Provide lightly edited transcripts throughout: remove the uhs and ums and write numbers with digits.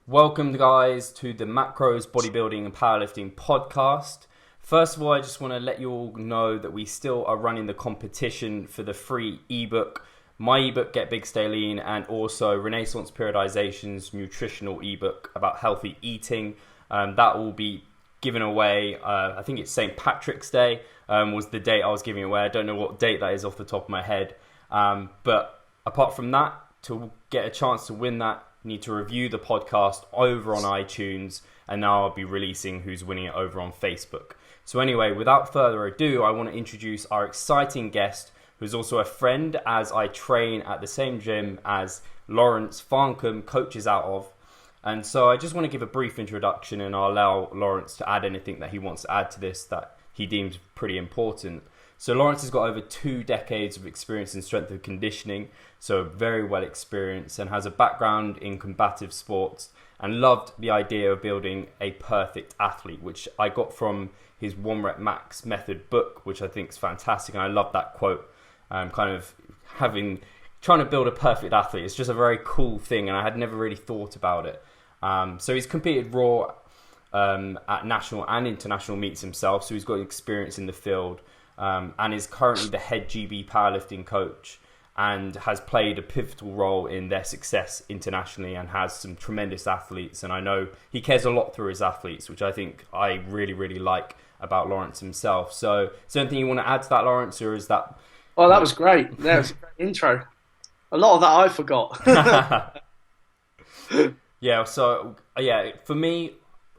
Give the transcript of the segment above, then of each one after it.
Welcome, guys, to the Macros Bodybuilding and Powerlifting podcast. First of all, I just want to let you all know that we still are running the competition for the free ebook, my ebook, Get Big, Stay Lean, and also Renaissance Periodization's nutritional ebook about healthy eating. That will be given away, I think it's St. Patrick's Day was the date I was giving away. I don't know what date that is off the top of my head. But apart from that, to get a chance to win that, need to review the podcast over on iTunes, and now I'll be releasing who's winning it over on Facebook. So anyway, without further ado, I want to introduce our exciting guest, who's also a friend, as I train at the same gym as Lawrence Farncombe coaches out of. And so I just want to give a brief introduction, and I'll allow Lawrence to add anything that he wants to add to this that he deems pretty important. So Lawrence has got over 2 decades of experience in strength and conditioning, so very well experienced, and has a background in combative sports, and loved the idea of building a perfect athlete, which I got from his 1 Rep Max method book, which I think is fantastic. And I love that quote, trying to build a perfect athlete. It's just a very cool thing, and I had never really thought about it. So he's competed raw at national and international meets himself, so he's got experience in the field. And is currently the head GB powerlifting coach, and has played a pivotal role in their success internationally, and has some tremendous athletes. And I know he cares a lot through his athletes, which I think I really, really like about Lawrence himself. So is there anything you want to add to that, Lawrence, or is that... Oh, that was great. That was a great intro. A lot of that I forgot. Yeah, for me,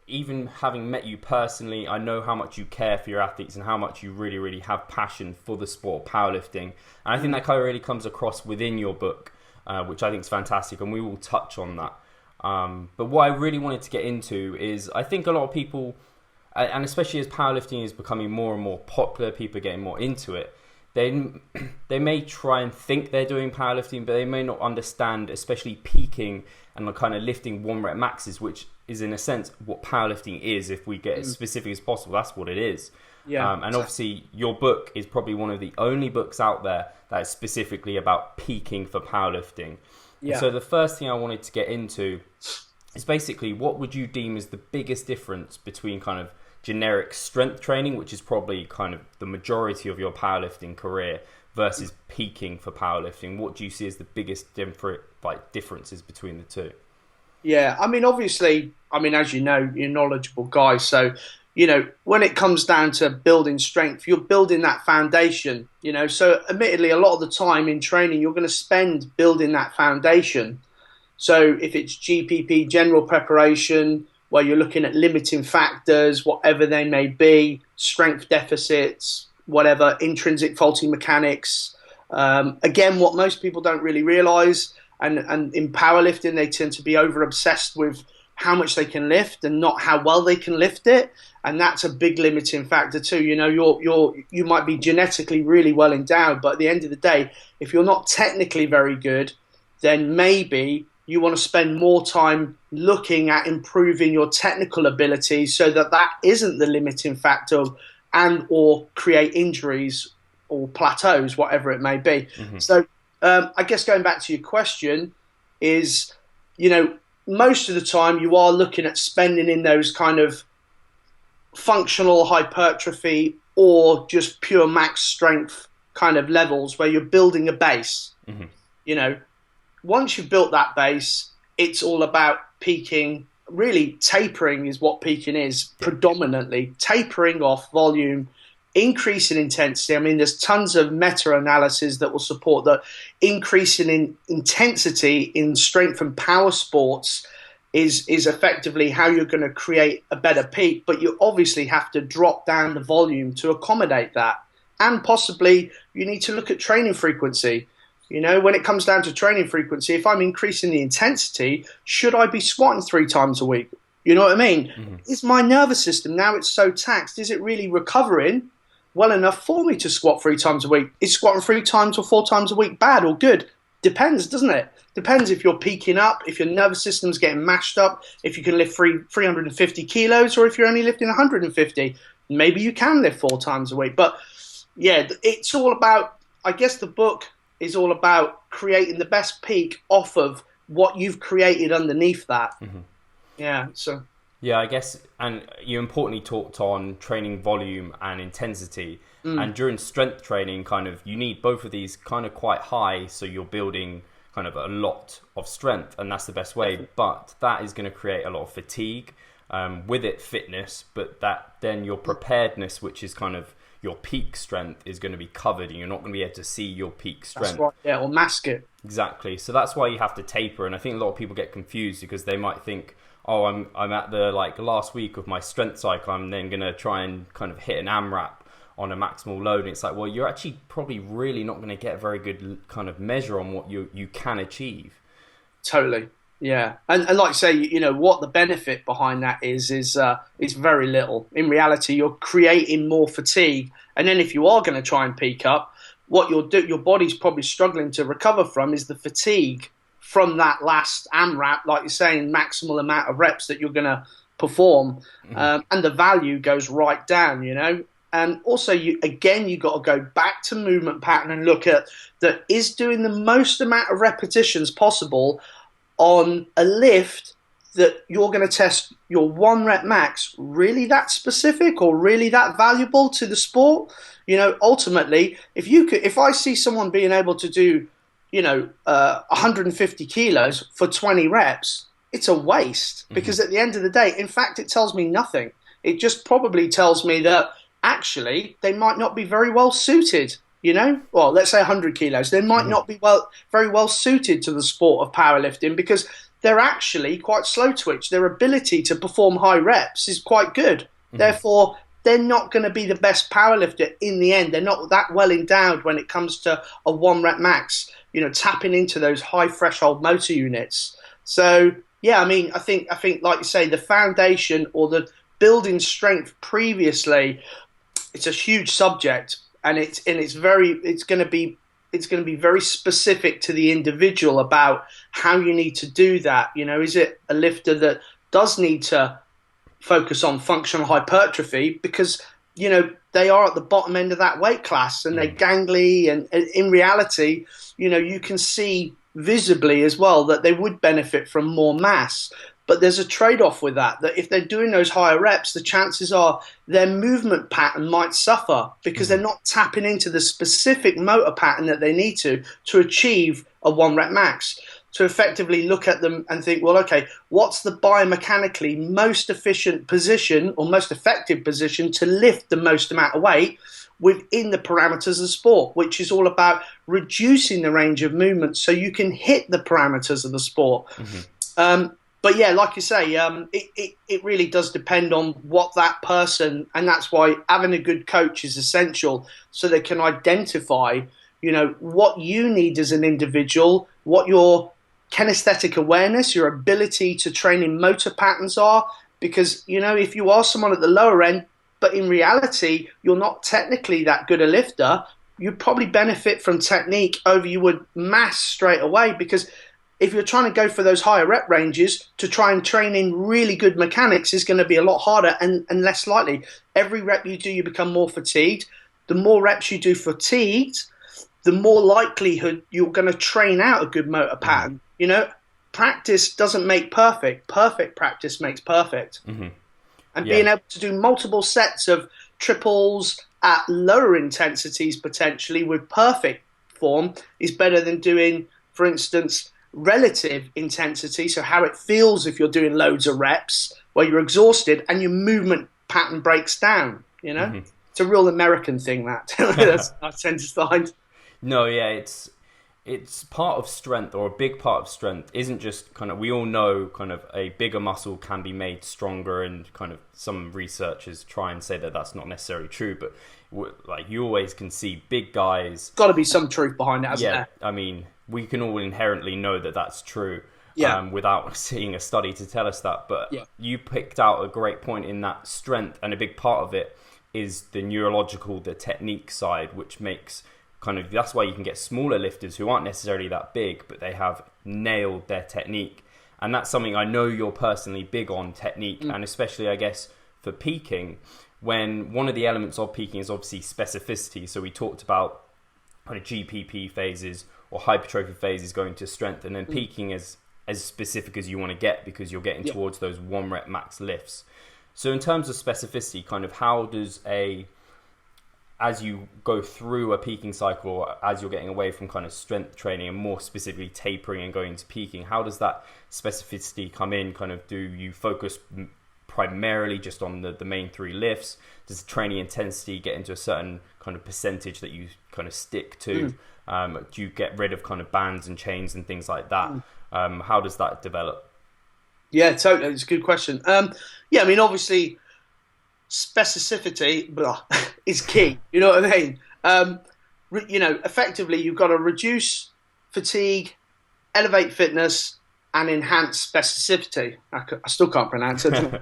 even having met you personally, I know how much you care for your athletes and how much you really, really have passion for the sport of powerlifting. And I think that kind of really comes across within your book, which I think is fantastic, and we will touch on that. But what I really wanted to get into is, I think a lot of people, and especially as powerlifting is becoming more and more popular, people are getting more into it, they may try and think they're doing powerlifting, but they may not understand, especially peaking and the kind of lifting 1 Rep Maxes, which is in a sense what powerlifting is. If we get as specific as possible, that's what it is. And obviously your book is probably one of the only books out there that is specifically about peaking for powerlifting. And so the first thing I wanted to get into is basically, what would you deem as the biggest difference between kind of generic strength training, which is probably kind of the majority of your powerlifting career, versus peaking for powerlifting? What do you see as the biggest differences between the two? Yeah, I mean, obviously, as you know, you're a knowledgeable guy. So, when it comes down to building strength, you're building that foundation, So admittedly, a lot of the time in training, you're going to spend building that foundation. So if it's GPP, general preparation, where you're looking at limiting factors, whatever they may be, strength deficits, whatever, intrinsic faulty mechanics. Again, what most people don't really realize, and in powerlifting, they tend to be over obsessed with how much they can lift and not how well they can lift it. And that's a big limiting factor too. You might be genetically really well endowed, but at the end of the day, if you're not technically very good, then maybe you want to spend more time looking at improving your technical ability so that isn't the limiting factor or create injuries or plateaus, whatever it may be. Mm-hmm. So I guess going back to your question is, most of the time you are looking at spending in those kind of functional hypertrophy or just pure max strength kind of levels where you're building a base. Mm-hmm. Once you've built that base, it's all about peaking. Really, tapering is what peaking is, predominantly. Tapering off volume, increasing intensity. I mean, there's tons of meta-analysis that will support that increasing in intensity in strength and power sports is effectively how you're going to create a better peak, but you obviously have to drop down the volume to accommodate that. And possibly you need to look at training frequency. When it comes down to training frequency, if I'm increasing the intensity, should I be squatting 3 times a week? You know what I mean? Mm-hmm. Is my nervous system, now it's so taxed, is it really recovering well enough for me to squat 3 times a week? Is squatting 3 times or 4 times a week bad or good? Depends, doesn't it? Depends if you're peaking up, if your nervous system's getting mashed up, if you can lift 350 kilos, or if you're only lifting 150. Maybe you can lift 4 times a week. But yeah, it's all about, I guess the book is all about creating the best peak off of what you've created underneath that. Mm-hmm. Yeah. So Yeah, I guess, and you importantly talked on training volume and intensity. And during strength training, kind of, you need both of these kind of quite high, so you're building kind of a lot of strength, and that's the best way. But that is going to create a lot of fatigue, with it fitness, but that then your preparedness, which is kind of your peak strength, is going to be covered, and you're not going to be able to see your peak strength. that's right. Yeah, or mask it. Exactly. So that's why you have to taper, and I think a lot of people get confused because they might think, oh, I'm at the last week of my strength cycle, I'm then going to try and kind of hit an AMRAP on a maximal load, and it's like, well, you're actually probably really not going to get a very good kind of measure on what you can achieve. Totally. Yeah, and like I say, what the benefit behind that is it's very little. In reality, you're creating more fatigue, and then if you are going to try and peak up, what you'll do, your body's probably struggling to recover from is the fatigue from that last AMRAP, like you're saying, maximal amount of reps that you're going to perform, and the value goes right down. And also, you got to go back to movement pattern and look at that is doing the most amount of repetitions possible on a lift that you're going to test your 1 rep max really that specific or really that valuable to the sport. Ultimately, if I see someone being able to do 150 kilos for 20 reps, it's a waste, because at the end of the day, in fact, it tells me nothing. It just probably tells me that actually they might not be very well suited. Well, let's say 100 kilos. They might not be very well suited to the sport of powerlifting, because they're actually quite slow twitch. Their ability to perform high reps is quite good. Therefore, they're not going to be the best powerlifter in the end. They're not that well endowed when it comes to a 1 rep max, tapping into those high threshold motor units. So, yeah, I think like you say, the foundation or the building strength previously, it's a huge subject, and it's going to be very specific to the individual about how you need to do that. Is it a lifter that does need to focus on functional hypertrophy because they are at the bottom end of that weight class and they're gangly, and in reality, you can see visibly as well that they would benefit from more mass. But there's a trade-off with that if they're doing those higher reps, the chances are their movement pattern might suffer because they're not tapping into the specific motor pattern that they need to achieve a 1 rep max. To effectively look at them and think, well, okay, what's the biomechanically most efficient position or most effective position to lift the most amount of weight within the parameters of sport, which is all about reducing the range of movement so you can hit the parameters of the sport. But yeah, like you say, it really does depend on what that person, and that's why having a good coach is essential, so they can identify, what you need as an individual, what your kinesthetic awareness, your ability to train in motor patterns are. Because, if you are someone at the lower end, but in reality, you're not technically that good a lifter, you'd probably benefit from technique over you would mass straight away, because if you're trying to go for those higher rep ranges, to try and train in really good mechanics is going to be a lot harder and less likely. Every rep you do, you become more fatigued. The more reps you do fatigued, the more likelihood you're going to train out a good motor pattern. Practice doesn't make perfect. Perfect practice makes perfect. And being able to do multiple sets of triples at lower intensities potentially with perfect form is better than doing, for instance, relative intensity, so how it feels if you're doing loads of reps where you're exhausted and your movement pattern breaks down. It's a real American thing, that that's I tend to find. No, yeah, it's part of strength, or a big part of strength isn't just kind of, we all know kind of a bigger muscle can be made stronger, and kind of some researchers try and say that that's not necessarily true, but like you always can see big guys. Got to be some truth behind it, hasn't there? I mean, we can all inherently know that that's true, without seeing a study to tell us that. But you picked out a great point in that strength, and a big part of it is the neurological, the technique side, which makes kind of, that's why you can get smaller lifters who aren't necessarily that big, but they have nailed their technique. And that's something I know you're personally big on, technique, and especially, I guess, for peaking, when one of the elements of peaking is obviously specificity. So we talked about kind of GPP phases or hypertrophy phases going to strength, and then peaking is as specific as you want to get, because you're getting towards those 1 rep max lifts. So in terms of specificity, kind of how does as you go through a peaking cycle, as you're getting away from kind of strength training and more specifically tapering and going to peaking, how does that specificity come in? Kind of, do you focus primarily just on the main 3 lifts? Does the training intensity get into a certain kind of percentage that you kind of stick to? Do you get rid of kind of bands and chains and things like that? How does that develop? Yeah, totally. It's a good question. Yeah, I mean, obviously, specificity is key. You know what I mean? Effectively, you've got to reduce fatigue, elevate fitness, and enhance specificity. I still can't pronounce it.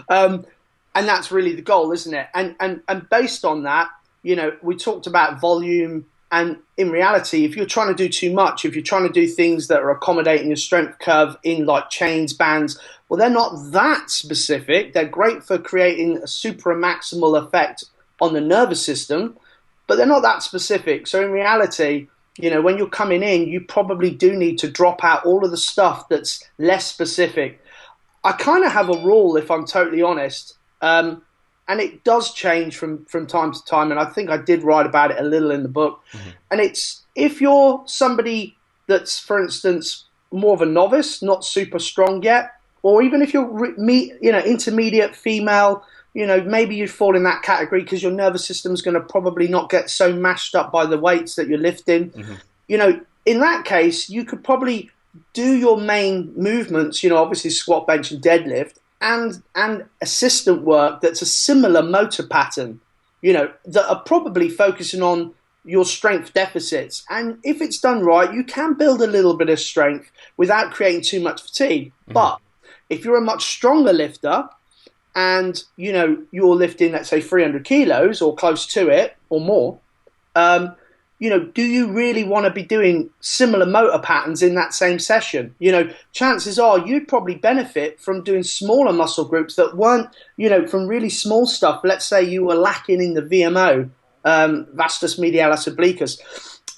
And that's really the goal, isn't it? And based on that, we talked about volume. And in reality, if you're trying to do too much, if you're trying to do things that are accommodating your strength curve in like chains, bands, well, they're not that specific. They're great for creating a super maximal effect on the nervous system, but they're not that specific. So in reality, when you're coming in, you probably do need to drop out all of the stuff that's less specific. I kind of have a rule, if I'm totally honest, and it does change from time to time, and I think I did write about it a little in the book. And it's, if you're somebody that's, for instance, more of a novice, not super strong yet, or even if you're intermediate female, maybe you fall in that category because your nervous system's going to probably not get so mashed up by the weights that you're lifting. In that case, you could probably do your main movements, obviously squat, bench, and deadlift, and assistant work that's a similar motor pattern, that are probably focusing on your strength deficits. And if it's done right, you can build a little bit of strength without creating too much fatigue. But if you're a much stronger lifter and, you're lifting, let's say, 300 kilos or close to it or more, do you really want to be doing similar motor patterns in that same session? Chances are you'd probably benefit from doing smaller muscle groups that weren't, from really small stuff. Let's say you were lacking in the VMO, vastus medialis obliquus.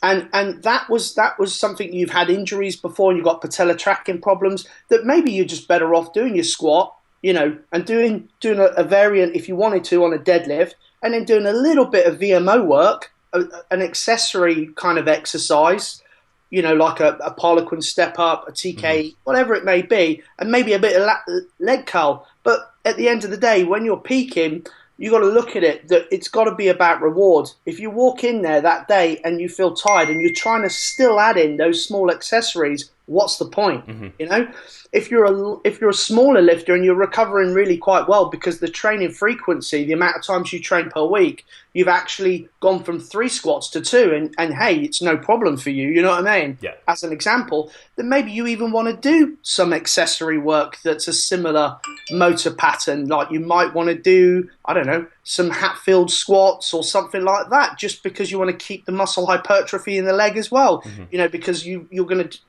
And that was something you've had injuries before, and you've got patella tracking problems, that maybe you're just better off doing your squat, and doing a variant if you wanted to on a deadlift, and then doing a little bit of VMO work, an accessory kind of exercise, like a Poliquin step up, a TK, whatever it may be, and maybe a bit of leg curl. But at the end of the day, when you're peaking, you got to look at it that it's got to be about reward. If you walk in there that day and you feel tired and you're trying to still add in those small accessories, what's the point? If you're a smaller lifter and you're recovering really quite well because the training frequency, the amount of times you train per week, you've actually gone from 3 squats to 2, and hey, it's no problem for you, you know what I mean? Yeah. As an example, then maybe you even want to do some accessory work that's a similar motor pattern. Like you might want to do, I don't know, some Hatfield squats or something like that, just because you want to keep the muscle hypertrophy in the leg as well, because you're going to,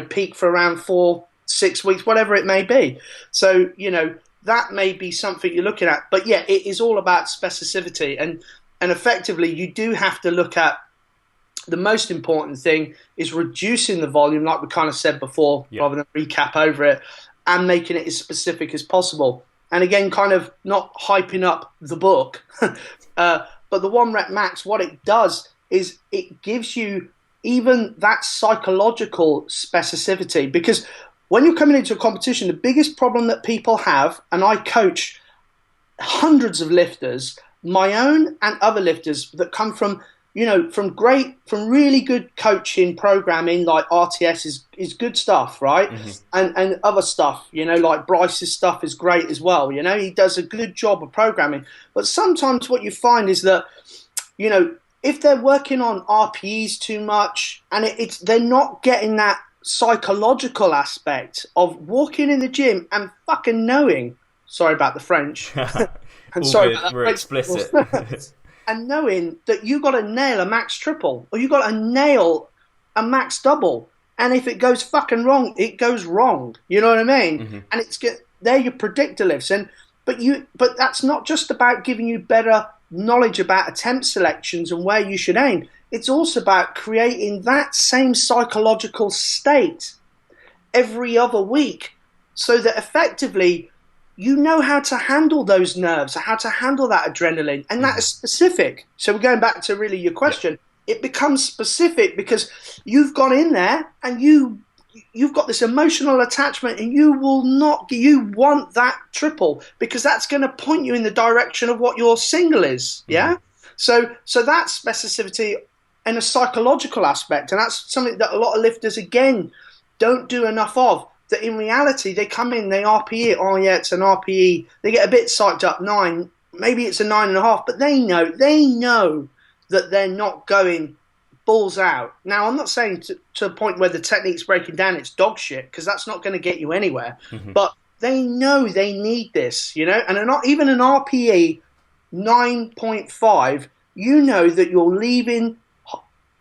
peak for around 4-6 weeks, whatever it may be. So, that may be something you're looking at. But yeah, it is all about specificity. And effectively, you do have to look at, the most important thing is reducing the volume, like we kind of said before, rather than recap over it, and making it as specific as possible. And again, kind of not hyping up the book, but the 1 rep max, what it does is it gives you even that psychological specificity. Because when you're coming into a competition, the biggest problem that people have, and I coach hundreds of lifters, my own and other lifters that come from, from really good coaching programming, like RTS is good stuff, right? And other stuff, like Bryce's stuff is great as well. He does a good job of programming. But sometimes what you find is that, if they're working on RPEs too much, and they're not getting that psychological aspect of walking in the gym and fucking knowing, sorry about the French, and sorry about that, we're explicit, and knowing that you got to nail a max triple or you got to nail a max double, and if it goes fucking wrong, it goes wrong. You know what I mean? And they're your predictor lifts, but that's not just about giving you better knowledge about attempt selections and where you should aim. It's also about creating that same psychological state every other week, so that effectively you know how to handle those nerves, how to handle that adrenaline, and that is specific. So we're going back to really your question. It becomes specific because you've gone in there and you've got this emotional attachment, and you want that triple because that's going to point you in the direction of what your single is. Yeah. So that specificity and a psychological aspect, and that's something that a lot of lifters again don't do enough of. That in reality they come in, they RPE it. Oh yeah, it's an RPE. They get a bit psyched up, 9, maybe it's a 9.5, but they know that they're not going balls out. Now, I'm not saying to a point where the technique's breaking down, it's dog shit, because that's not going to get you anywhere. But they know they need this, you know, and even an RPE 9.5, you know that you're leaving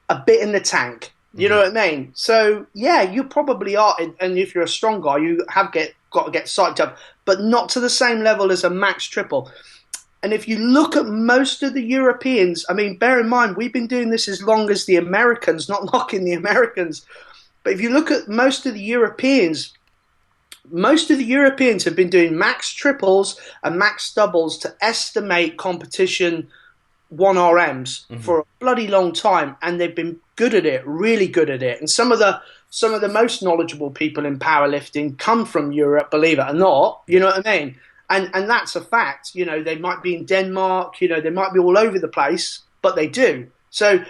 a bit in the tank. You know what I mean? So, yeah, you probably are, and if you're a strong guy, you have got to get psyched up, but not to the same level as a max triple. And if you look at most of the Europeans, I mean, bear in mind, we've been doing this as long as the Americans, not knocking the Americans. But if you look at most of the Europeans have been doing max triples and max doubles to estimate competition 1RMs for a bloody long time. And they've been good at it, really good at it. And some of the most knowledgeable people in powerlifting come from Europe, believe it or not. You know what I mean? And that's a fact. You know, they might be in Denmark, you know, they might be all over the place, but they do. So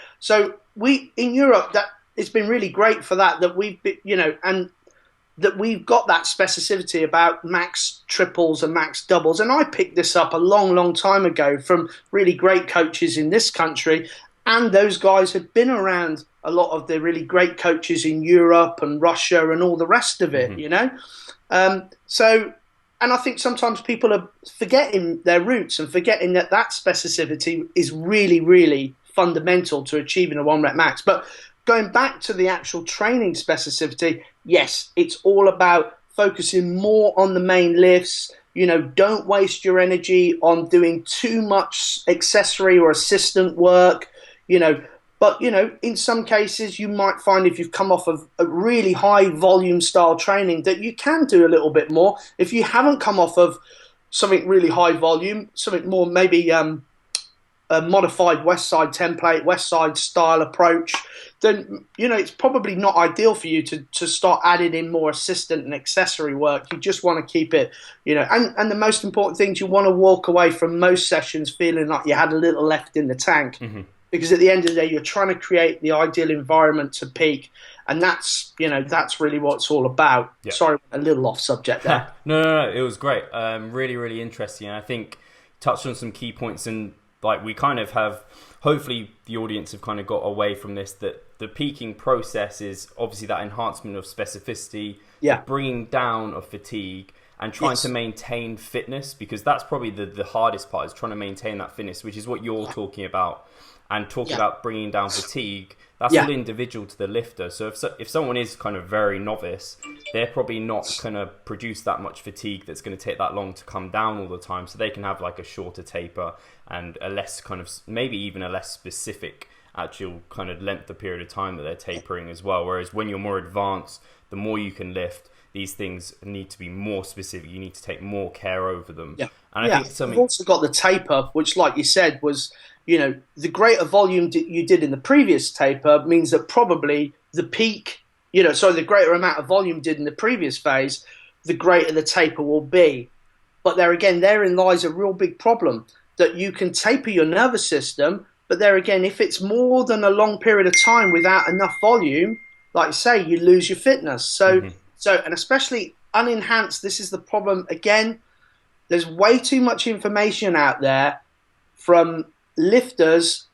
we in Europe, that it's been really great for that we've been, you know, and that we've got that specificity about max triples and max doubles. And I picked this up a long, long time ago from really great coaches in this country. And those guys had been around a lot of the really great coaches in Europe and Russia and all the rest of it, you know. And I think sometimes people are forgetting their roots and forgetting that specificity is really, really fundamental to achieving a 1-rep max. But going back to the actual training specificity, yes, it's all about focusing more on the main lifts. You know, don't waste your energy on doing too much accessory or assistant work, you know. But, you know, in some cases, you might find if you've come off of a really high volume style training that you can do a little bit more. If you haven't come off of something really high volume, something more maybe a modified West Side template, West Side style approach, then, you know, it's probably not ideal for you to start adding in more assistant and accessory work. You just want to keep it, you know, and the most important thing is you want to walk away from most sessions feeling like you had a little left in the tank. Because at the end of the day, you're trying to create the ideal environment to peak. And that's, you know, that's really what it's all about. Yep. Sorry, a little off subject there. No, it was great. Really, really interesting. And I think touched on some key points, and like we kind of have, hopefully the audience have kind of got away from this, that the peaking process is obviously that enhancement of specificity, bringing down of fatigue, and trying to maintain fitness, because that's probably the hardest part, is trying to maintain that fitness, which is what you're talking about. And talking about bringing down fatigue, that's all individual to the lifter. So if someone is kind of very novice, they're probably not going to produce that much fatigue that's going to take that long to come down all the time. So they can have like a shorter taper and a less kind of, maybe even a less specific actual kind of length of period of time that they're tapering as well. Whereas when you're more advanced, the more you can lift, these things need to be more specific. You need to take more care over them. Yeah. And I think you've also got the taper, which, like you said, was, you know, the greater volume you did in the previous taper means that probably the peak, you know, so the greater amount of volume did in the previous phase, the greater the taper will be. But there again, therein lies a real big problem, that you can taper your nervous system, but there again, if it's more than a long period of time without enough volume, like you say, you lose your fitness. So, and especially unenhanced, this is the problem. Again, there's way too much information out there from lifters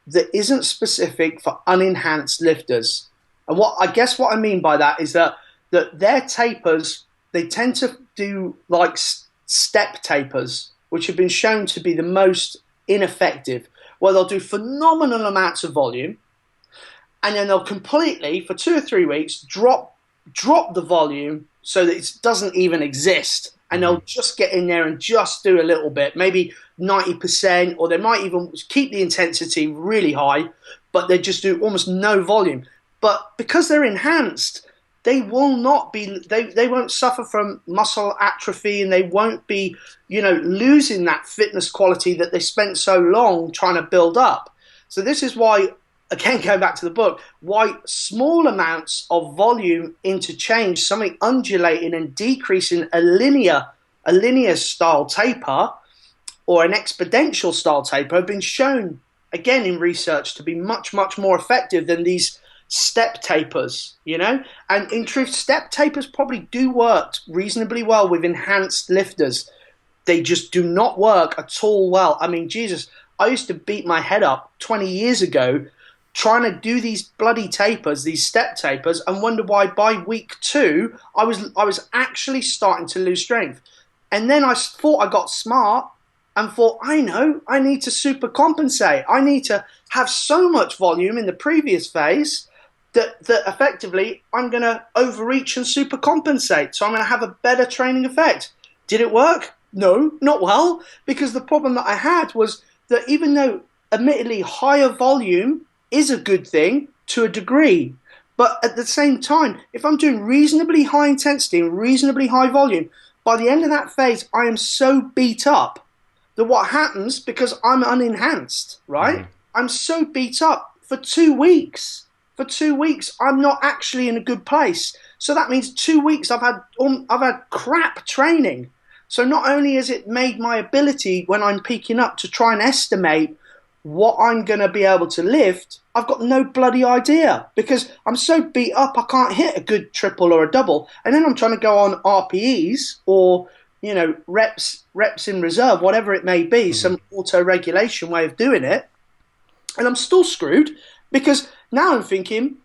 that isn't specific for unenhanced lifters. And what I mean by that is that their tapers, they tend to do like step tapers, which have been shown to be the most ineffective, where they'll do phenomenal amounts of volume, and then they'll completely, for 2 or 3 weeks, drop the volume so that it doesn't even exist. And they'll just get in there and just do a little bit, maybe 90%, or they might even keep the intensity really high, but they just do almost no volume. But because they're enhanced, they will not be, they won't suffer from muscle atrophy, and they won't be, losing that fitness quality that they spent so long trying to build up. So this is why, again, going back to the book, why small amounts of volume interchange, something undulating and decreasing a linear style taper or an exponential style taper have been shown, again, in research to be much, much more effective than these step tapers, And in truth, step tapers probably do work reasonably well with enhanced lifters. They just do not work at all well. I mean, Jesus, I used to beat my head up 20 years ago trying to do these bloody tapers, these step tapers, and wonder why by week 2 I was actually starting to lose strength. And then I thought I got smart and thought, I know, I need to super compensate. I need to have so much volume in the previous phase that effectively I'm going to overreach and super compensate. So I'm going to have a better training effect. Did it work? No, not well, because the problem that I had was that even though admittedly higher volume is a good thing to a degree, but at the same time, if I'm doing reasonably high intensity and reasonably high volume, by the end of that phase, I am so beat up that what happens, because I'm unenhanced, right? Mm-hmm. I'm so beat up for 2 weeks. For 2 weeks, I'm not actually in a good place. So that means 2 weeks I've had crap training. So not only has it made my ability when I'm peaking up to try and estimate what I'm going to be able to lift, I've got no bloody idea because I'm so beat up I can't hit a good triple or a double. And then I'm trying to go on RPEs or, reps in reserve, whatever it may be, some auto-regulation way of doing it. And I'm still screwed because now I'm thinking,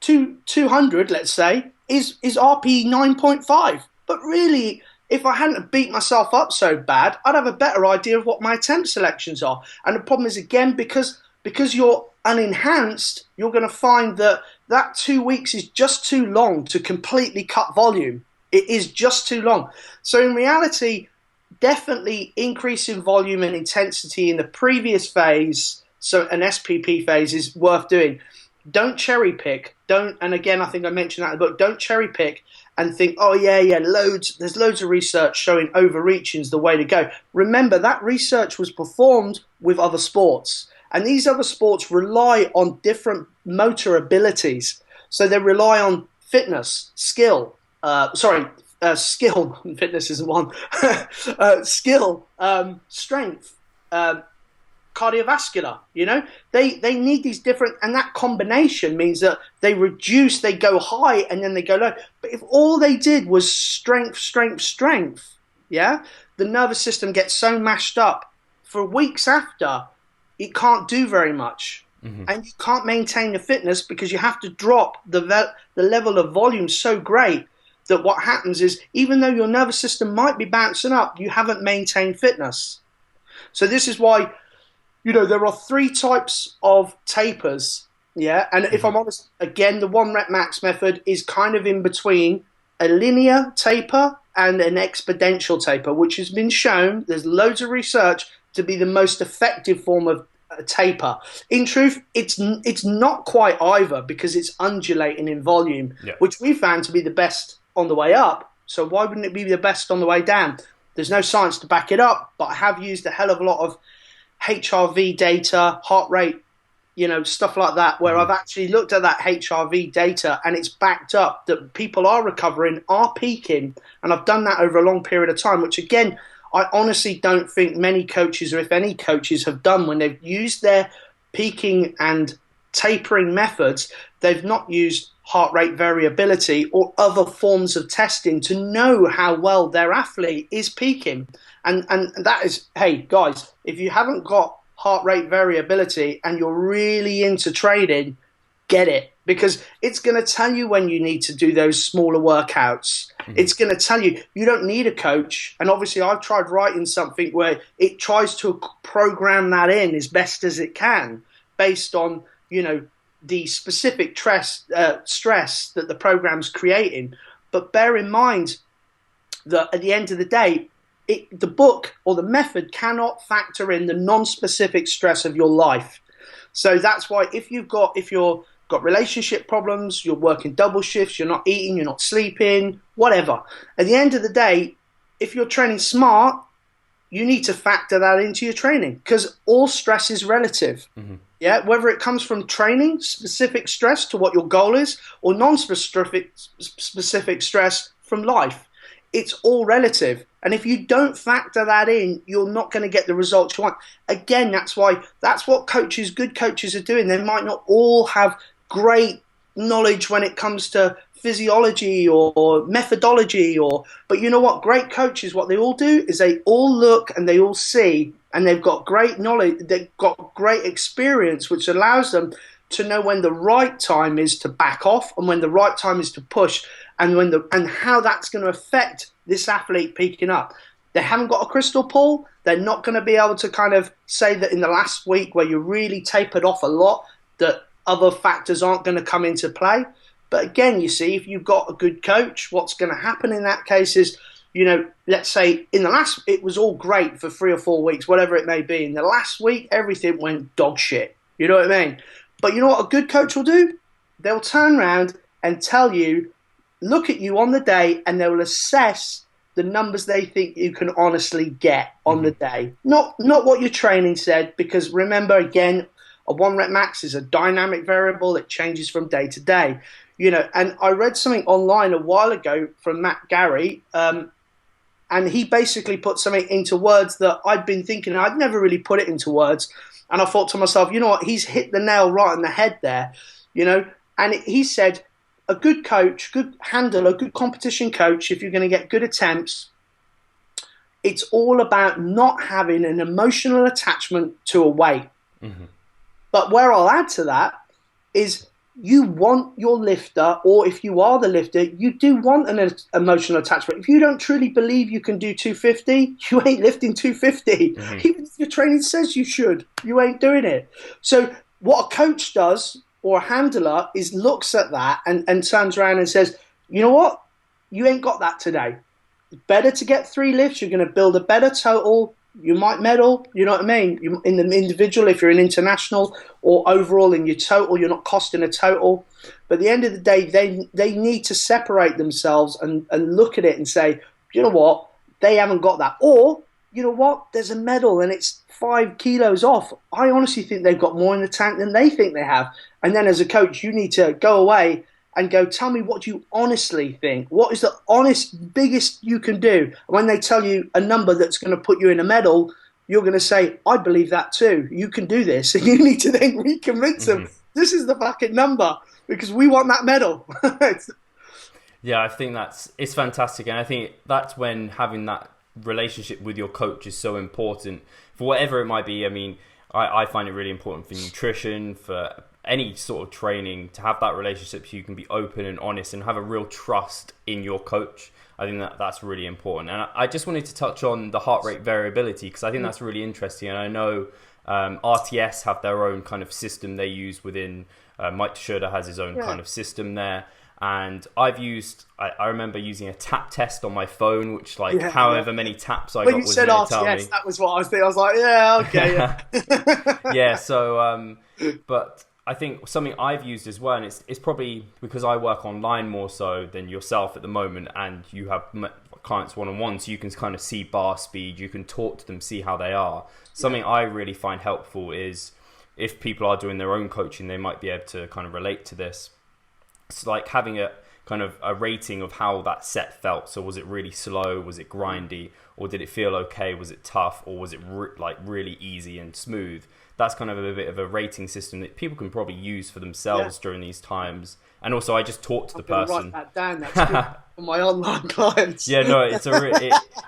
200, let's say, is RPE 9.5. But really, if I hadn't beat myself up so bad, I'd have a better idea of what my attempt selections are. And the problem is, again, because you're unenhanced, you're going to find that 2 weeks is just too long to completely cut volume. It is just too long. So in reality, definitely increasing volume and intensity in the previous phase, so an SPP phase, is worth doing. Don't cherry pick. And again, I think I mentioned that in the book, don't cherry pick and think, oh yeah, there's loads of research showing overreaching is the way to go. Remember, that research was performed with other sports. And these other sports rely on different motor abilities. So they rely on fitness, skill. Skill, fitness isn't one. Skill, strength, cardiovascular, they need these different, and that combination means that they reduce, they go high and then they go low. But if all they did was strength, the nervous system gets so mashed up for weeks after, it can't do very much. Mm-hmm. And you can't maintain the fitness because you have to drop the level of volume so great that what happens is, even though your nervous system might be bouncing up, you haven't maintained fitness. So this is why, there are 3 types of tapers, and if I'm honest, again, the 1 rep max method is kind of in between a linear taper and an exponential taper, which has been shown, there's loads of research, to be the most effective form of taper. In truth, it's not quite either because it's undulating in volume, which we found to be the best on the way up. So why wouldn't it be the best on the way down? There's no science to back it up, but I have used a hell of a lot of HRV data, heart rate, stuff like that, where I've actually looked at that HRV data and it's backed up that people are recovering, are peaking, and I've done that over a long period of time, which again, I honestly don't think many coaches, or if any coaches, have done when they've used their peaking and tapering methods. They've not used heart rate variability or other forms of testing to know how well their athlete is peaking. And that is, hey, guys, if you haven't got heart rate variability and you're really into training, get it. Because it's going to tell you when you need to do those smaller workouts. Mm-hmm. It's going to tell you. You don't need a coach. And obviously I've tried writing something where it tries to program that in as best as it can based on, the specific stress that the program's creating. But bear in mind that at the end of the day, the book or the method cannot factor in the non-specific stress of your life. So that's why if you're got relationship problems, you're working double shifts, you're not eating, you're not sleeping, whatever. At the end of the day, if you're training smart, you need to factor that into your training, because all stress is relative. Yeah, whether it comes from training, specific stress to what your goal is, or non-specific specific stress from life, it's all relative. And if you don't factor that in, you're not going to get the results you want. Again, that's what good coaches are doing. They might not all have great knowledge when it comes to physiology or methodology, but you know what? Great coaches, what they all do is they all look and they all see, and they've got great knowledge, they've got great experience, which allows them to know when the right time is to back off and when the right time is to push, and how that's going to affect this athlete peaking up. They haven't got a crystal ball. They're not going to be able to kind of say that in the last week where you really tapered off a lot, that other factors aren't going to come into play. But again, you see, if you've got a good coach, what's going to happen in that case is, let's say it was all great for 3 or 4 weeks, whatever it may be. In the last week, everything went dog shit. You know what I mean? But you know what a good coach will do? They'll turn around and tell you, look at you on the day, and they will assess the numbers they think you can honestly get on the day. Not what your training said, because remember, again, a 1 rep max is a dynamic variable. It changes from day to day. And I read something online a while ago from Matt Gary, and he basically put something into words that I'd been thinking. I'd never really put it into words. And I thought to myself, you know what, he's hit the nail right on the head there, And he said, a good coach, good handler, good competition coach, if you're going to get good attempts, it's all about not having an emotional attachment to a weight. But where I'll add to that is, you want your lifter, or if you are the lifter, you do want an emotional attachment. If you don't truly believe you can do 250, you ain't lifting 250. Even if your training says you should, you ain't doing it. So what a coach does, or a handler, is looks at that and turns around and says, you know what? You ain't got that today. It's better to get 3 lifts. You're going to build a better total. You might medal, you know what I mean? In the individual, if you're an international, or overall in your total, you're not costing a total. But at the end of the day, they need to separate themselves and look at it and say, you know what? They haven't got that. Or, you know what? There's a medal and it's 5 kilos off. I honestly think they've got more in the tank than they think they have. And then as a coach, you need to go away and go, tell me what you honestly think. What is the honest biggest you can do? And when they tell you a number that's going to put you in a medal, you're going to say, I believe that too. You can do this. And you need to then reconvince them, this is the fucking number, because we want that medal. Yeah, I think it's fantastic. And I think that's when having that relationship with your coach is so important for whatever it might be. I mean, I find it really important for nutrition, for any sort of training, to have that relationship so you can be open and honest and have a real trust in your coach. I think that's really important. And I just wanted to touch on the heart rate variability, because I think that's really interesting. And I know RTS have their own kind of system they use within, Mike Teixeira has his own kind of system there. And I've used, I remember using a tap test on my phone, which however many taps I got was going to tell me. That was what I was thinking. I was like, yeah, okay. Yeah. Yeah, so, but I think something I've used as well, and it's probably because I work online more so than yourself at the moment, and you have clients one-on-one, so you can kind of see bar speed, you can talk to them, see how they are. Something I really find helpful is if people are doing their own coaching, they might be able to kind of relate to this. It's like having a kind of a rating of how that set felt. So was it really slow? Was it grindy? Or did it feel okay? Was it tough? Or was it really easy and smooth? That's kind of a bit of a rating system that people can probably use for themselves during these times. And also, I just talk to the person. Write that down. That's good for my online clients. Yeah, no,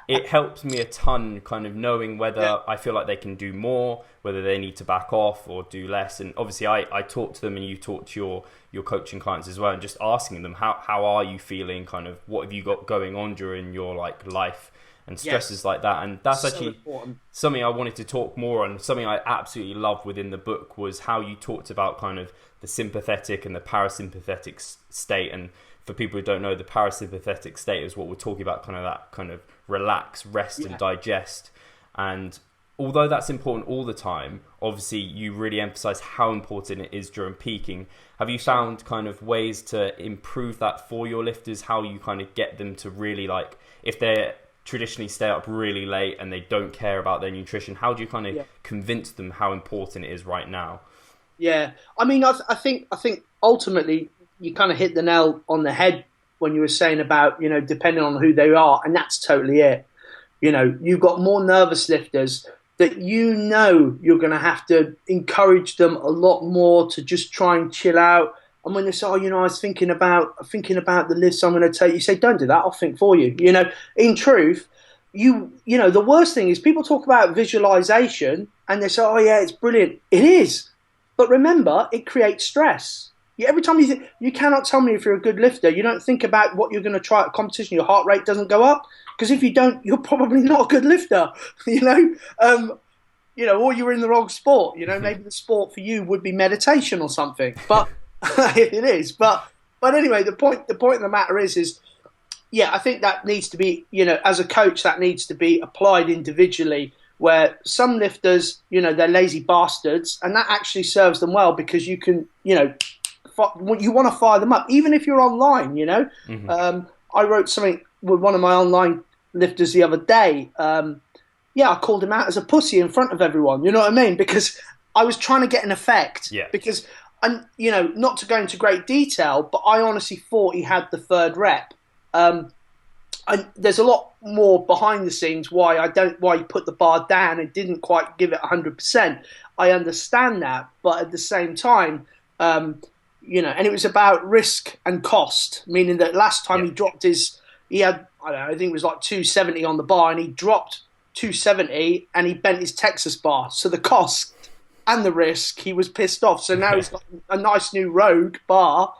it helps me a ton, kind of knowing whether I feel like they can do more, whether they need to back off or do less. And obviously, I talk to them, and you talk to your coaching clients as well, and just asking them how are you feeling, kind of what have you got going on during your life and stresses like that. And that's so actually important. Something I wanted to talk more on. Something I absolutely loved within the book was how you talked about kind of the sympathetic and the parasympathetic state. And for people who don't know, the parasympathetic state is what we're talking about, kind of that kind of relax, rest and digest. And although that's important all the time, obviously you really emphasize how important it is during peaking. Have you found kind of ways to improve that for your lifters, how you kind of get them to really, like, if they're traditionally stay up really late and they don't care about their nutrition, how do you kind of convince them how important it is right now? Yeah, I mean, I think ultimately you kind of hit the nail on the head when you were saying about, you know, depending on who they are, and that's totally it. You know, you've got more nervous lifters that you know you're going to have to encourage them a lot more to just try and chill out. And when they say, oh, you know, I was thinking about the lifts I'm going to take, you say, don't do that, I'll think for you. You know, in truth, you know, the worst thing is people talk about visualization and they say, oh yeah, it's brilliant. It is. But remember, it creates stress. Every time you think, you cannot tell me if you're a good lifter, you don't think about what you're going to try at a competition, your heart rate doesn't go up. Because if you don't, you're probably not a good lifter, you know, or you're in the wrong sport. You know, maybe the sport for you would be meditation or something. But it is. But anyway, the point of the matter is, yeah, I think that needs to be, you know, as a coach, that needs to be applied individually. Where some lifters, you know, they're lazy bastards, and that actually serves them well because you can, you know, you want to fire them up, even if you're online, you know. I wrote something with one of my online lifters the other day. I called him out as a pussy in front of everyone, you know what I mean? Because I was trying to get an effect. Yeah. Because, and you know, not to go into great detail, but I honestly thought he had the third rep. And there's a lot more behind the scenes why he put the bar down and didn't quite give it 100%. I understand that, but at the same time, you know, and it was about risk and cost, meaning that last time he dropped he had, I don't know, I think it was like 270 on the bar, and he dropped 270 and he bent his Texas bar. So the cost and the risk, he was pissed off. So now he's got a nice new Rogue bar,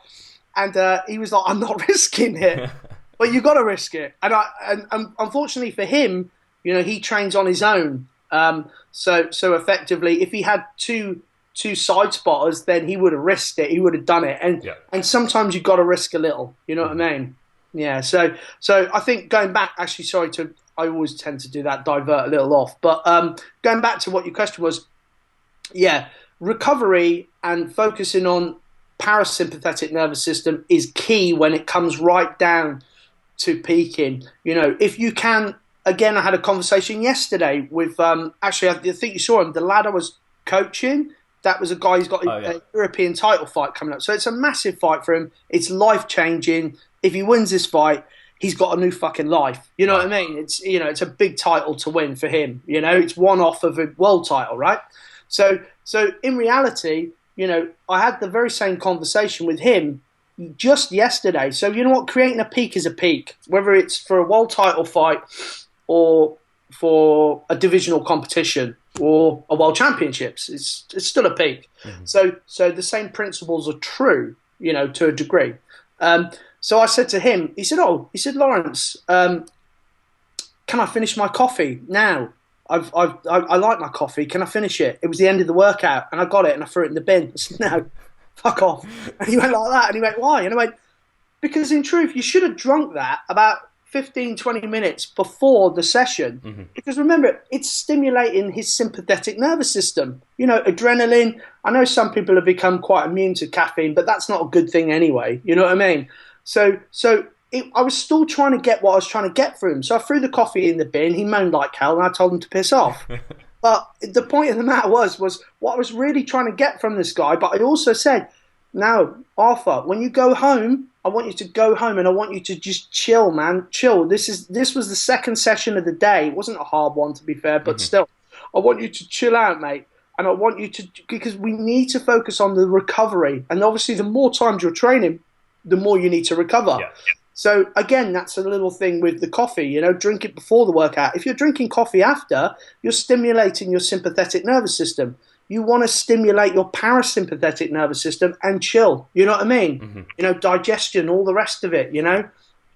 and he was like, I'm not risking it. But you got to risk it, and unfortunately for him, you know, he trains on his own. So effectively, if he had two side spotters, then he would have risked it. He would have done it, and sometimes you got to risk a little. You know what I mean? Yeah. So I think going back, actually, I always tend to do that, divert a little off. But going back to what your question was, yeah, recovery and focusing on parasympathetic nervous system is key when it comes right down to peaking. You know, if you can, again, I had a conversation yesterday with, actually, I think you saw him, the lad I was coaching. That was a guy who's got a European title fight coming up. So it's a massive fight for him. It's life-changing. If he wins this fight, he's got a new fucking life. You know what I mean? It's, you know, it's a big title to win for him. You know, it's one off of a world title, right? So in reality, you know, I had the very same conversation with him just yesterday. So you know what? Creating a peak is a peak, whether it's for a world title fight or for a divisional competition or a world championships. It's still a peak. So the same principles are true, you know, to a degree. So I said to him, he said, Lawrence, can I finish my coffee now? I like my coffee. Can I finish it? It was the end of the workout, and I got it, and I threw it in the bin. I said, no, fuck off. And he went like that, and he went, why? And I went, because in truth, you should have drunk that about 15, 20 minutes before the session. Because remember, it's stimulating his sympathetic nervous system. You know, adrenaline. I know some people have become quite immune to caffeine, but that's not a good thing anyway. You know what I mean? So I was still trying to get what I was trying to get from him. So I threw the coffee in the bin. He moaned like hell, and I told him to piss off. But the point of the matter was what I was really trying to get from this guy. But I also said, now, Arthur, when you go home, I want you to go home and I want you to just chill, man. Chill. This was the second session of the day. It wasn't a hard one, to be fair, but still. I want you to chill out, mate. And I want you to, because we need to focus on the recovery. And obviously, the more times you're training, the more you need to recover. Yeah. So again, that's a little thing with the coffee, you know, drink it before the workout. If you're drinking coffee after, you're stimulating your sympathetic nervous system. You want to stimulate your parasympathetic nervous system and chill. You know what I mean? You know, digestion, all the rest of it, you know.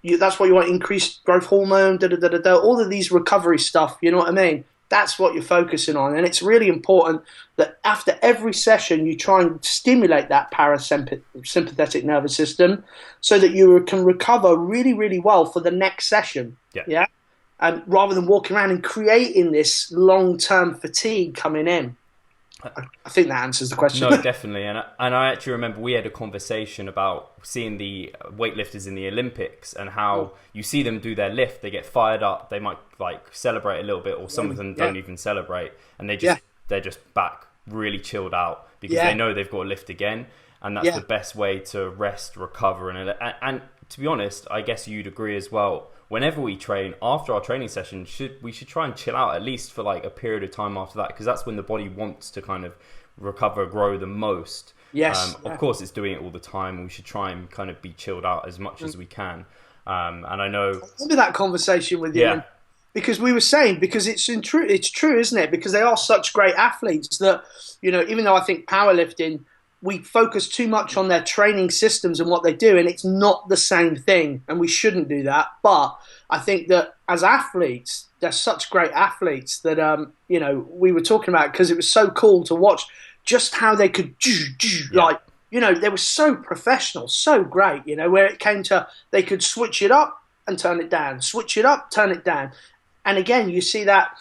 That's what you want, increased growth hormone, all of these recovery stuff, you know what I mean? That's what you're focusing on. And it's really important that after every session, you try and stimulate that parasympathetic nervous system so that you can recover really, really well for the next session. Yeah? rather than walking around and creating this long-term fatigue coming in. I think that answers the question. No, definitely. And I actually remember we had a conversation about seeing the weightlifters in the Olympics and how you see them do their lift, they get fired up, they might like celebrate a little bit, or some of them don't even celebrate, and they're just back really chilled out because they know they've got to lift again, and that's the best way to rest, recover, and to be honest, I guess you'd agree as well. Whenever we train, after our training session, we should try and chill out at least for like a period of time after that, because that's when the body wants to kind of recover, grow the most. Yes. Of course, it's doing it all the time. We should try and kind of be chilled out as much as we can. And I know. I remember that conversation with you. Yeah. Because we were saying, because it's true, isn't it? Because they are such great athletes that, you know, even though I think powerlifting, we focus too much on their training systems and what they do, and it's not the same thing, and we shouldn't do that. But I think that as athletes, they're such great athletes that, you know, we were talking about, because it was so cool to watch just how they could, like, you know, they were so professional, so great, you know, where it came to, they could switch it up and turn it down, switch it up, turn it down. And again, you see that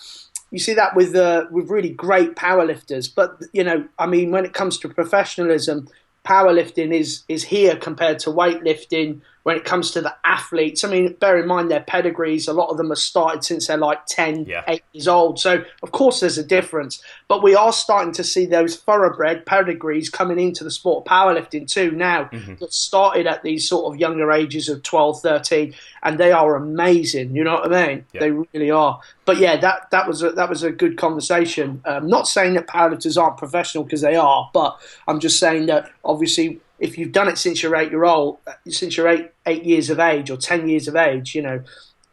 with really great powerlifters. But, you know, I mean, when it comes to professionalism, powerlifting is here compared to weightlifting. When it comes to the athletes, I mean, bear in mind their pedigrees. A lot of them have started since they're like 10, 8 years old. So, of course, there's a difference. But we are starting to see those thoroughbred pedigrees coming into the sport of powerlifting too now, that started at these sort of younger ages of 12, 13, and they are amazing. You know what I mean? Yeah. They really are. But yeah, that was a good conversation. Not saying that powerlifters aren't professional, because they are, but I'm just saying that obviously, if you've done it since you're 8 years of age or 10 years of age, you know,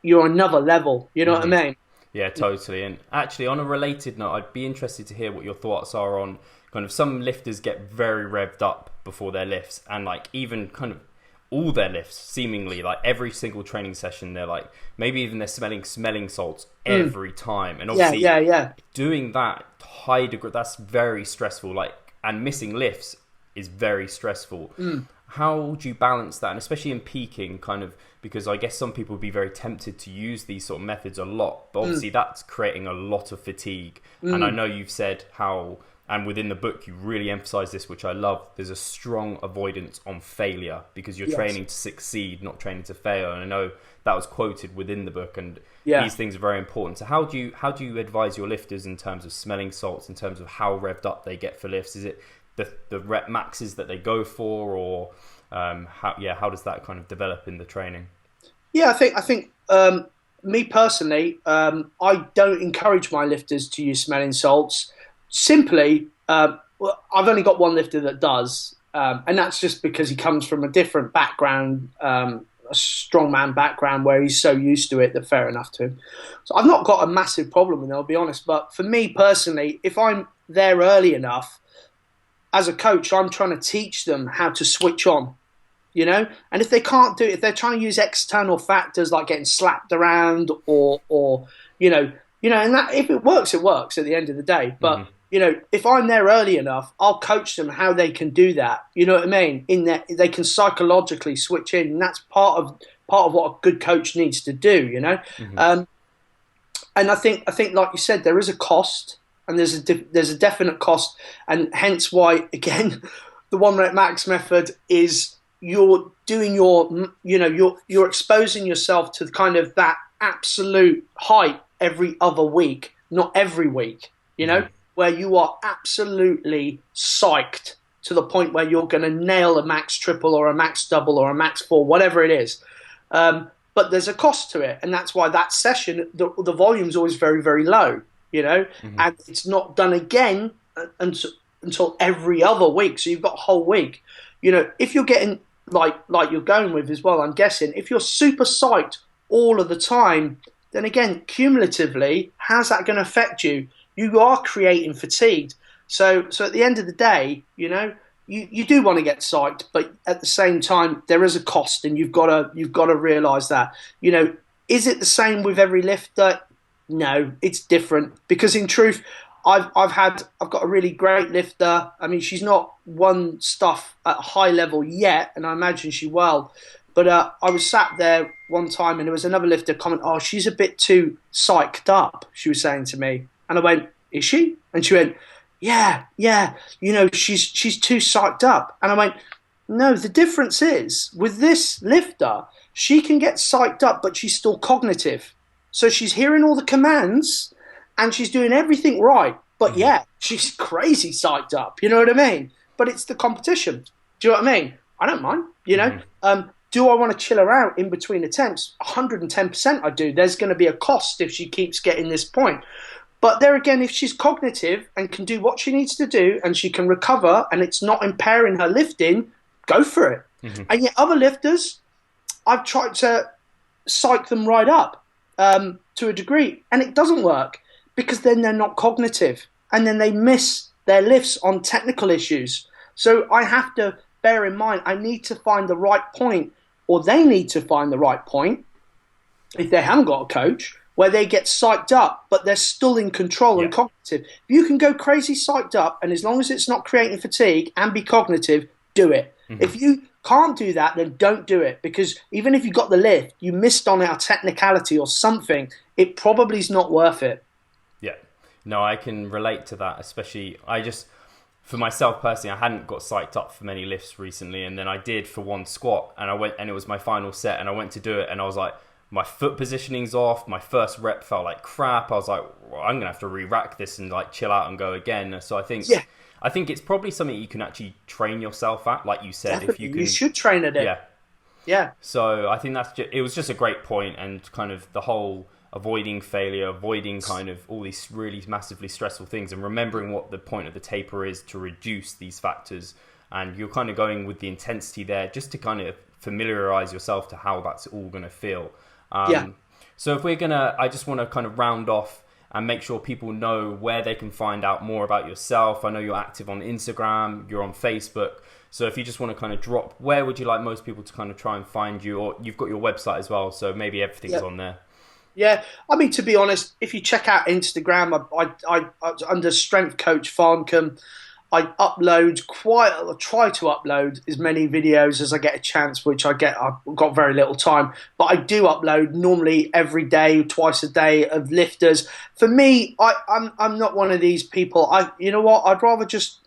you're another level. You know what I mean? Yeah, totally. And actually, on a related note, I'd be interested to hear what your thoughts are on kind of some lifters get very revved up before their lifts, and like even kind of all their lifts, seemingly like every single training session, they're like, maybe even they're smelling salts every time. And obviously doing that high degree, that's very stressful, like, and missing lifts is very stressful. How do you balance that? And especially in peaking, kind of, because I guess some people would be very tempted to use these sort of methods a lot, but obviously that's creating a lot of fatigue. And I know you've said how, and within the book you really emphasize this, which I love, there's a strong avoidance on failure, because you're training to succeed, not training to fail. And I know that was quoted within the book, and these things are very important. So how do you advise your lifters in terms of smelling salts, in terms of how revved up they get for lifts? Is it the rep maxes that they go for, or how does that kind of develop in the training? I think me personally, I don't encourage my lifters to use smelling salts. Simply, I've only got one lifter that does, and that's just because he comes from a different background, a strongman background, where he's so used to it that fair enough to him. So I've not got a massive problem with it, I'll be honest. But for me personally, if I'm there early enough, as a coach, I'm trying to teach them how to switch on, you know? And if they can't do it, if they're trying to use external factors like getting slapped around or you know, and that, if it works at the end of the day. But, you know, if I'm there early enough, I'll coach them how they can do that. You know what I mean? In that they can psychologically switch in, and that's part of what a good coach needs to do, you know? And I think like you said, there is a cost. And there's a definite cost, and hence why, again, the 1 rep max method is you're doing you're exposing yourself to kind of that absolute height every other week, not every week, you know, where you are absolutely psyched to the point where you're going to nail a max triple or a max double or a max 4, whatever it is. But there's a cost to it, and that's why that session, the volume's always very, very low. You know, and it's not done again until every other week. So you've got a whole week. You know, if you're getting like you're going with as well, I'm guessing, if you're super psyched all of the time, then again, cumulatively, how's that going to affect you? You are creating fatigue. So at the end of the day, you know, you do want to get psyched, but at the same time, there is a cost, and you've got to realize that. You know, is it the same with every lifter? No, it's different, because in truth, I've got a really great lifter. I mean, she's not won stuff at a high level yet, and I imagine she will. But I was sat there one time and there was another lifter comment, "Oh, she's a bit too psyched up," she was saying to me. And I went, "Is she?" And she went, "Yeah, yeah, she's too psyched up." And I went, "No, the difference is with this lifter, she can get psyched up, but she's still cognitive. So she's hearing all the commands and she's doing everything right. But yeah, she's crazy psyched up. You know what I mean? But it's the competition. Do you know what I mean? I don't mind, Do I want to chill her out in between attempts? 110% I do. There's going to be a cost if she keeps getting this point. But there again, if she's cognitive and can do what she needs to do and she can recover and it's not impairing her lifting, go for it. And yet other lifters, I've tried to psych them right up to a degree, and it doesn't work because then they're not cognitive and then they miss their lifts on technical issues. So I have to bear in mind, I need to find the right point, or they need to find the right point, if they haven't got a coach, where they get psyched up, but they're still in control and cognitive. If you can go crazy psyched up, and as long as it's not creating fatigue and be cognitive, do it. If you can't do that, then don't do it, because even if you got the lift, you missed on our technicality or something, it probably is not worth it. Yeah. No, I can relate to that, especially for myself personally, I hadn't got psyched up for many lifts recently, and then I did for one squat, and I went, and it was my final set, and I went to do it, and I was like, my foot positioning's off, my first rep felt like crap. I was like, well, I'm gonna have to re-rack this and like chill out and go again. So I think it's probably something you can actually train yourself at, like you said. Definitely. If you can, you should train at it. Yeah. So I think it was just a great point, and kind of the whole avoiding failure, avoiding kind of all these really massively stressful things, and remembering what the point of the taper is to reduce these factors. And you're kind of going with the intensity there just to kind of familiarize yourself to how that's all going to feel. So if I just want to kind of round off and make sure people know where they can find out more about yourself. I know you're active on Instagram, you're on Facebook. So if you just want to kind of drop, where would you like most people to kind of try and find you? Or you've got your website as well, so maybe everything's on there. Yeah, I mean, to be honest, if you check out Instagram, I under Strength Coach Farncombe, I try to upload as many videos as I get a chance, which I've got very little time, but I do upload normally every day, twice a day, of lifters. For me, I'm not one of these people. You know what? I'd rather just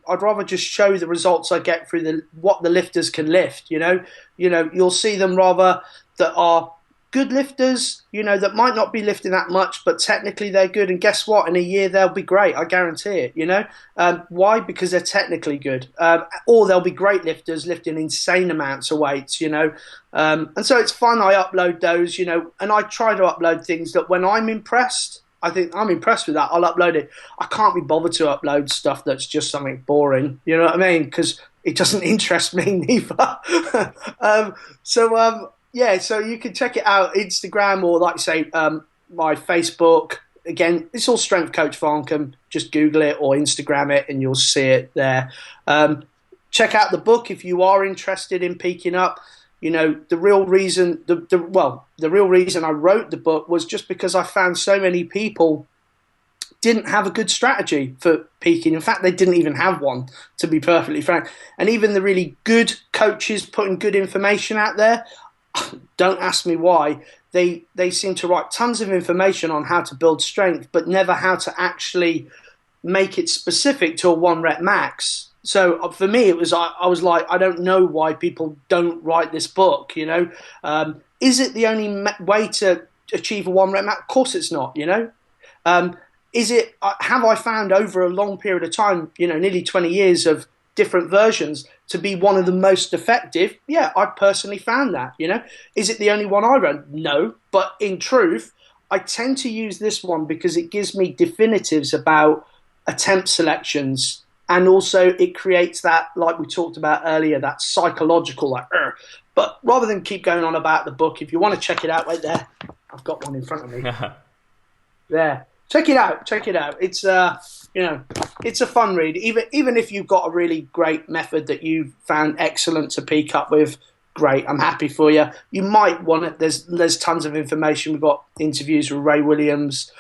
show the results I get through what the lifters can lift. You'll see them rather that are good lifters, that might not be lifting that much, but technically they're good. And guess what? In a year, they'll be great. I guarantee it, Why? Because they're technically good. Or they'll be great lifters lifting insane amounts of weights, And so it's fun. I upload those, and I try to upload things that when I'm impressed, I think I'm impressed with that, I'll upload it. I can't be bothered to upload stuff that's just something boring. You know what I mean? Because it doesn't interest me neither. Yeah, so you can check it out, Instagram, or like I say, my Facebook. Again, it's all Strength Coach Farncombe. Just Google it or Instagram it and you'll see it there. Check out the book if you are interested in peaking up. The real reason, the real reason I wrote the book was just because I found so many people didn't have a good strategy for peaking. In fact, they didn't even have one, to be perfectly frank. And even the really good coaches putting good information out there, don't ask me why. They seem to write tons of information on how to build strength, but never how to actually make it specific to a 1 rep max. So for me, I was like, I don't know why people don't write this book. Is it the only way to achieve a 1 rep max? Of course, it's not. Is it? Have I found over a long period of time, nearly 20 years of different versions, to be one of the most effective? Yeah, I personally found that. Is it the only one I run? No, but in truth, I tend to use this one because it gives me definitives about attempt selections, and also it creates that, like we talked about earlier, that psychological But rather than keep going on about the book, if you want to check it out, right there, I've got one in front of me. There, check it out. It's it's a fun read. Even if you've got a really great method that you've found excellent to peak up with, great, I'm happy for you. You might want it. There's tons of information. We've got interviews with Ray Williams,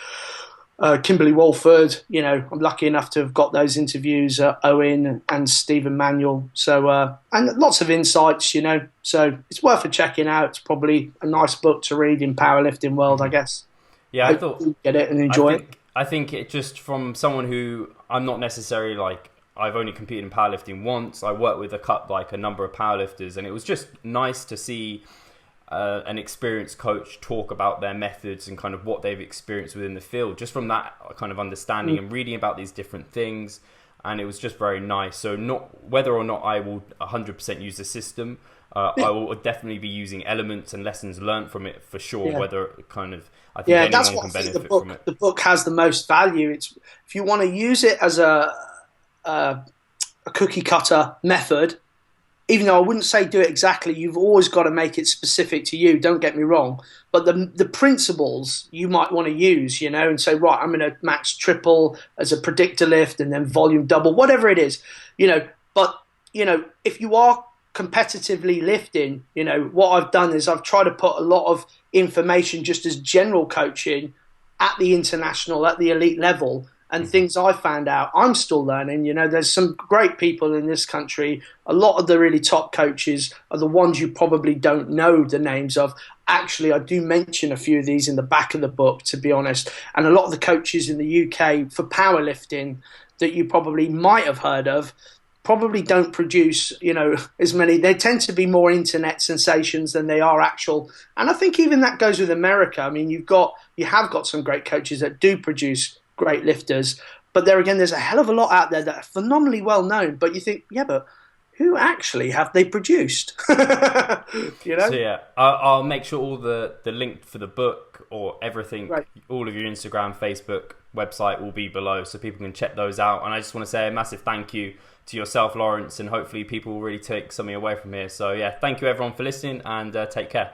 Kimberly Walford. I'm lucky enough to have got those interviews, Owen and Stephen Manuel. So, and lots of insights, so it's worth a checking out. It's probably a nice book to read in powerlifting world, I guess. Yeah, I thought you get it and enjoy it. I think it just, from someone who I'm not necessarily like, I've only competed in powerlifting once. I worked with a number of powerlifters, and it was just nice to see an experienced coach talk about their methods and kind of what they've experienced within the field, just from that kind of understanding and reading about these different things. And it was just very nice. So whether or not I will 100% use the system, I will definitely be using elements and lessons learned from it for sure. Yeah. Whether kind of, I think anyone can benefit from it. The book has the most value. It's, if you want to use it as a cookie cutter method, even though I wouldn't say do it exactly, you've always got to make it specific to you. Don't get me wrong, but the principles you might want to use, and say, right, I'm going to max triple as a predictor lift and then volume double, whatever it is, But if you are competitively lifting, what I've done is I've tried to put a lot of information just as general coaching at the international, at the elite level. And things I found out, I'm still learning. There's some great people in this country. A lot of the really top coaches are the ones you probably don't know the names of. Actually, I do mention a few of these in the back of the book, to be honest. And a lot of the coaches in the UK for powerlifting that you probably might have heard of probably don't produce, as many. They tend to be more internet sensations than they are actual. And I think even that goes with America. I mean, you have got some great coaches that do produce great lifters, but there again, there's a hell of a lot out there that are phenomenally well known, but you think, yeah, but who actually have they produced? So yeah, I'll make sure all the link for the book or everything, right, all of your Instagram, Facebook, website will be below, so people can check those out. And I just want to say a massive thank you to yourself, Lawrence, and hopefully people will really take something away from here. So yeah, thank you everyone for listening, and take care.